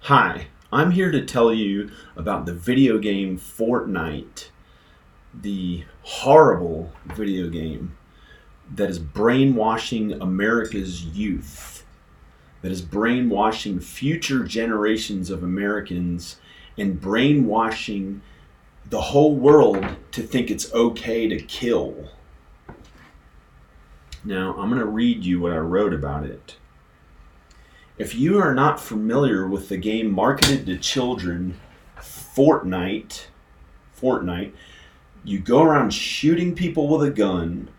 Hi, I'm here to tell you about the video game Fortnite, the horrible video game that is brainwashing America's youth, that is brainwashing future generations of Americans and brainwashing the whole world to think it's okay to kill. Now, I'm going to read you what I wrote about it. If you are not familiar with the game marketed to children, Fortnite, you go around shooting people with a gun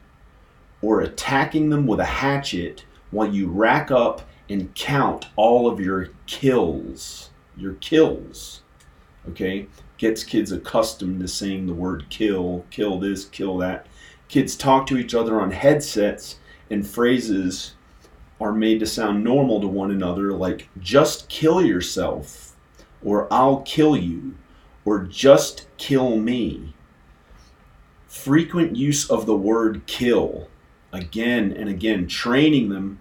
or attacking them with a hatchet while you rack up and count all of your kills. Your kills, okay? Gets kids accustomed to saying the word kill this, kill that. Kids talk to each other on headsets and phrases are made to sound normal to one another, like just kill yourself, or I'll kill you, or just kill me. Frequent use of the word kill, again and again, training them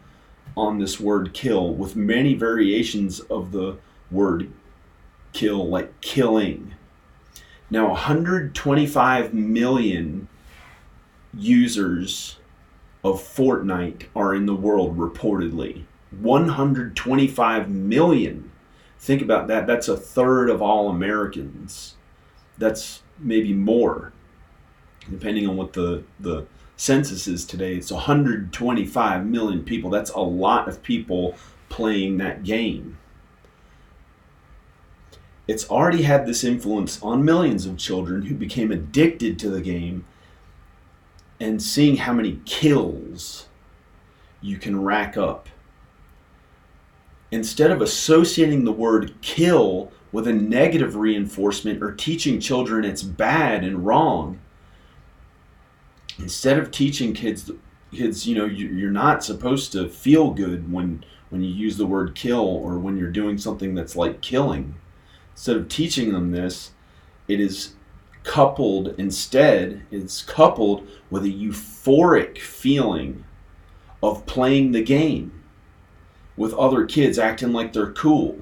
on this word kill with many variations of the word kill, like killing. Now, 125 million users of Fortnite are in the world reportedly. 125 million. Think about that. That's a third of all Americans. That's maybe more, depending on what the census is today. It's 125 million people. That's a lot of people playing that game. It's already had this influence on millions of children who became addicted to the game, and seeing how many kills you can rack up. Instead of associating the word kill with a negative reinforcement or teaching children it's bad and wrong, instead of teaching kids, you're not supposed to feel good when you use the word kill or when you're doing something that's like killing. Instead of teaching them this, it's coupled with a euphoric feeling of playing the game with other kids acting like they're cool,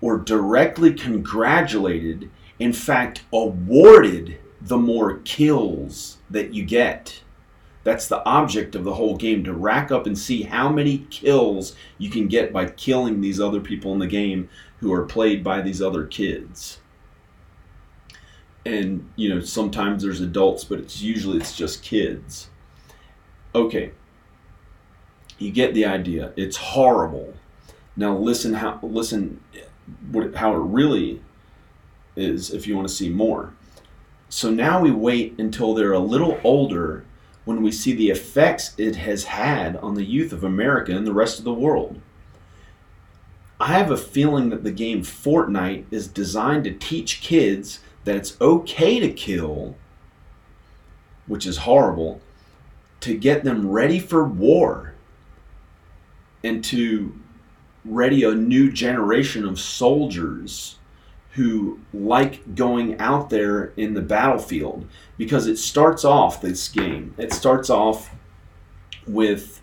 or directly congratulated, in fact awarded, the more kills that you get. That's the object of the whole game, to rack up and see how many kills you can get by killing these other people in the game who are played by these other kids. And sometimes there's adults, but it's just kids. Okay, you get the idea. It's horrible. Now listen how it really is if you want to see more. So now we wait until they're a little older when we see the effects it has had on the youth of America and the rest of the world. I have a feeling that the game Fortnite is designed to teach kids that it's okay to kill, which is horrible, to get them ready for war and to ready a new generation of soldiers who like going out there in the battlefield. Because this game starts off with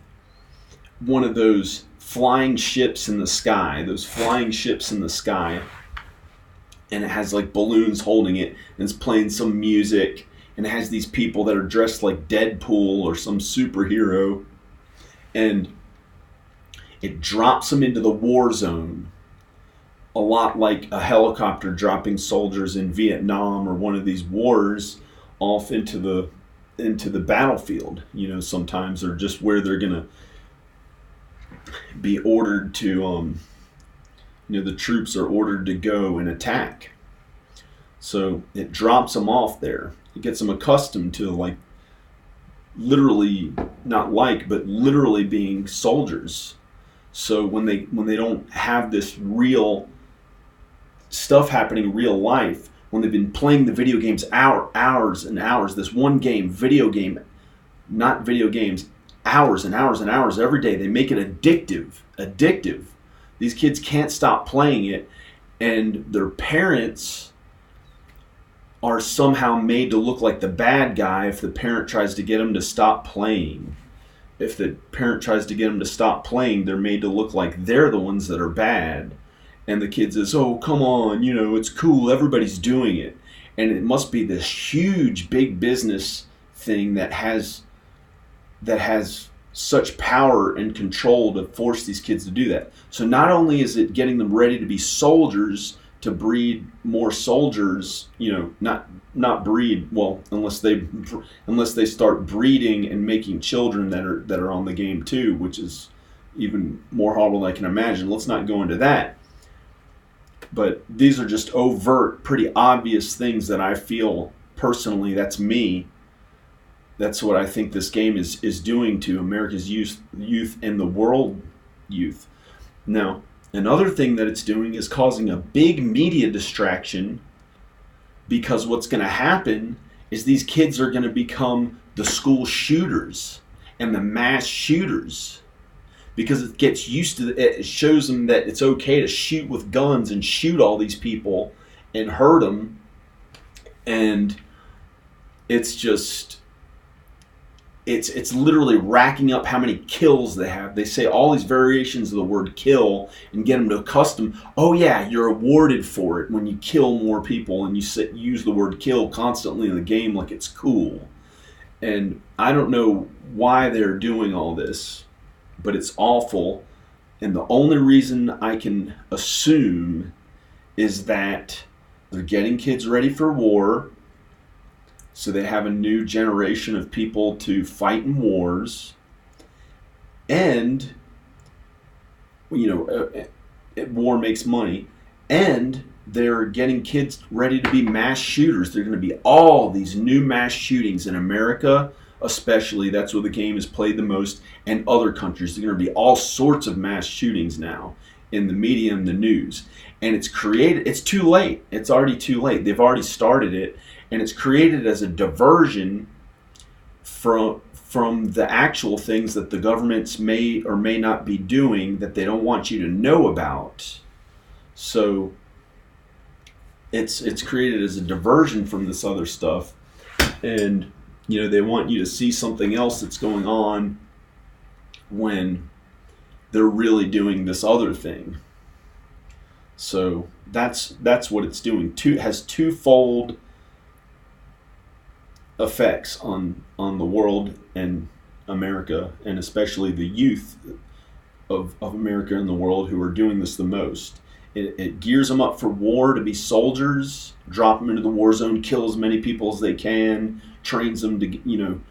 one of those flying ships in the sky, and it has like balloons holding it, and it's playing some music, and it has these people that are dressed like Deadpool or some superhero, and it drops them into the war zone, a lot like a helicopter dropping soldiers in Vietnam or one of these wars off into the battlefield. Sometimes, or just where they're gonna be ordered to the troops are ordered to go and attack. So it drops them off there. It gets them accustomed to literally being soldiers. So when they don't have this real stuff happening in real life, when they've been playing the video games hours and hours, this one game, not video games, hours and hours and hours every day, they make it addictive. These kids can't stop playing it, and their parents are somehow made to look like the bad guy if the parent tries to get them to stop playing. If the parent tries to get them to stop playing, they're made to look like they're the ones that are bad. And the kid says, "Oh, come on, it's cool. Everybody's doing it." And it must be this huge, big business thing that has such power and control to force these kids to do that. So not only is it getting them ready to be soldiers, to breed more soldiers, not breed, well, unless they start breeding and making children that are on the game too, which is even more horrible than I can imagine. Let's not go into that. But these are just overt, pretty obvious things that I feel personally, that's me. That's what I think this game is doing to America's youth and the world youth. Now, another thing that it's doing is causing a big media distraction, because what's going to happen is these kids are going to become the school shooters and the mass shooters, because it gets used to it. It shows them that it's okay to shoot with guns and shoot all these people and hurt them. And it's just, it's literally racking up how many kills they have. They say all these variations of the word kill and get them to accustom. Oh yeah, you're awarded for it when you kill more people, and you use the word kill constantly in the game like it's cool. And I don't know why they're doing all this, but it's awful. And the only reason I can assume is that they're getting kids ready for war, so they have a new generation of people to fight in wars. And, war makes money. And they're getting kids ready to be mass shooters. They're going to be all these new mass shootings in America, especially. That's where the game is played the most. And other countries. There's going to be all sorts of mass shootings now in the media and the news. And it's too late. It's already too late. They've already started it. And it's created as a diversion from the actual things that the governments may or may not be doing that they don't want you to know about. So it's created as a diversion from this other stuff. And, they want you to see something else that's going on when they're really doing this other thing. So that's what it's doing. It has twofold effects on the world and America, and especially the youth of America and the world who are doing this the most. It gears them up for war, to be soldiers, drop them into the war zone, kill as many people as they can, trains them to,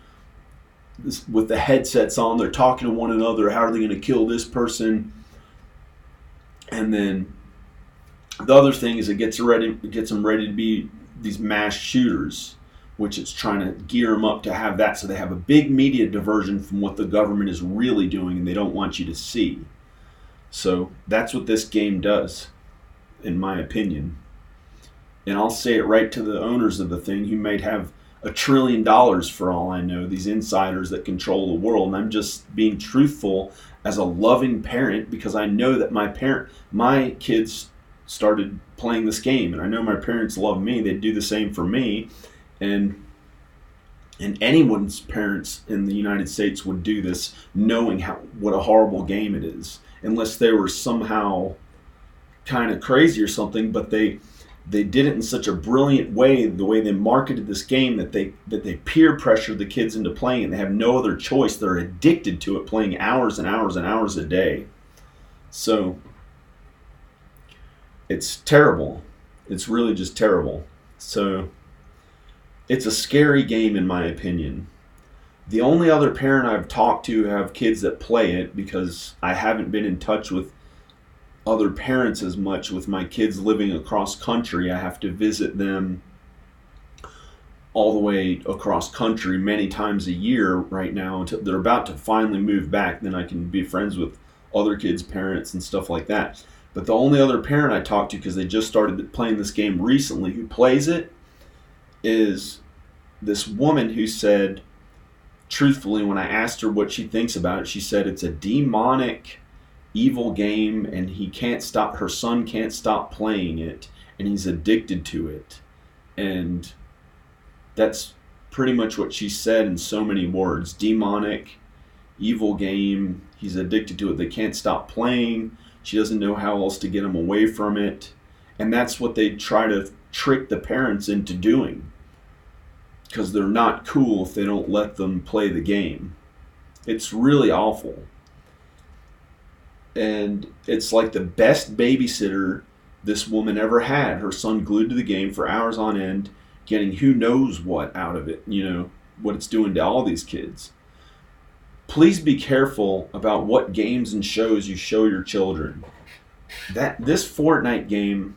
with the headsets on, they're talking to one another, how are they going to kill this person? And then the other thing is it gets them ready to be these mass shooters, which it's trying to gear them up to have that, so they have a big media diversion from what the government is really doing and they don't want you to see. So that's what this game does, in my opinion. And I'll say it right to the owners of the thing, who might have $1 trillion for all I know, these insiders that control the world. And I'm just being truthful as a loving parent, because I know that my kids started playing this game, and I know my parents love me. They'd do the same for me. And anyone's parents in the United States would do this, knowing what a horrible game it is, unless they were somehow kind of crazy or something. But they did it in such a brilliant way, the way they marketed this game, that they peer pressured the kids into playing it. They have no other choice. They're addicted to it, playing hours and hours and hours a day. So it's terrible. It's really just terrible. So it's a scary game, in my opinion. The only other parent I've talked to who have kids that play it, because I haven't been in touch with other parents as much with my kids living across country. I have to visit them all the way across country many times a year right now, until they're about to finally move back. Then I can be friends with other kids' parents and stuff like that. But the only other parent I talked to, because they just started playing this game recently, who plays it, is this woman who said, truthfully, when I asked her what she thinks about it, she said it's a demonic, evil game, and her son can't stop playing it, and he's addicted to it. And that's pretty much what she said in so many words. Demonic, evil game, he's addicted to it, they can't stop playing. She doesn't know how else to get them away from it. And that's what they try to trick the parents into doing, because they're not cool if they don't let them play the game. It's really awful. And it's like the best babysitter this woman ever had. Her son glued to the game for hours on end, getting who knows what out of it, what it's doing to all these kids. Please be careful about what games and shows you show your children. This Fortnite game,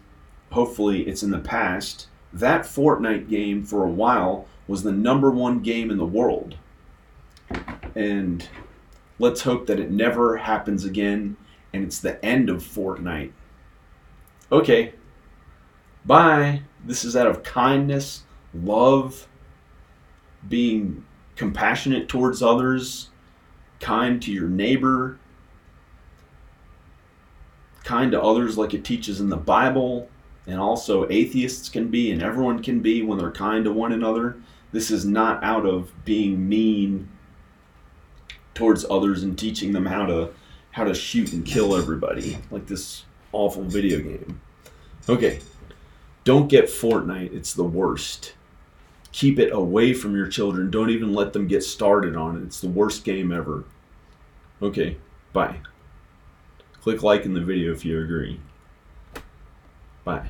hopefully it's in the past. That Fortnite game for a while was the #1 game in the world. And let's hope that it never happens again and it's the end of Fortnite. Okay, bye. This is out of kindness, love, being compassionate towards others, kind to your neighbor, kind to others like it teaches in the Bible, and also atheists can be, and everyone can be when they're kind to one another. This is not out of being mean towards others and teaching them how to shoot and kill everybody like this awful video game. Okay, don't get Fortnite. It's the worst. Keep it away from your children. Don't even let them get started on it. It's the worst game ever. Okay, bye. Click like in the video if you agree. Bye.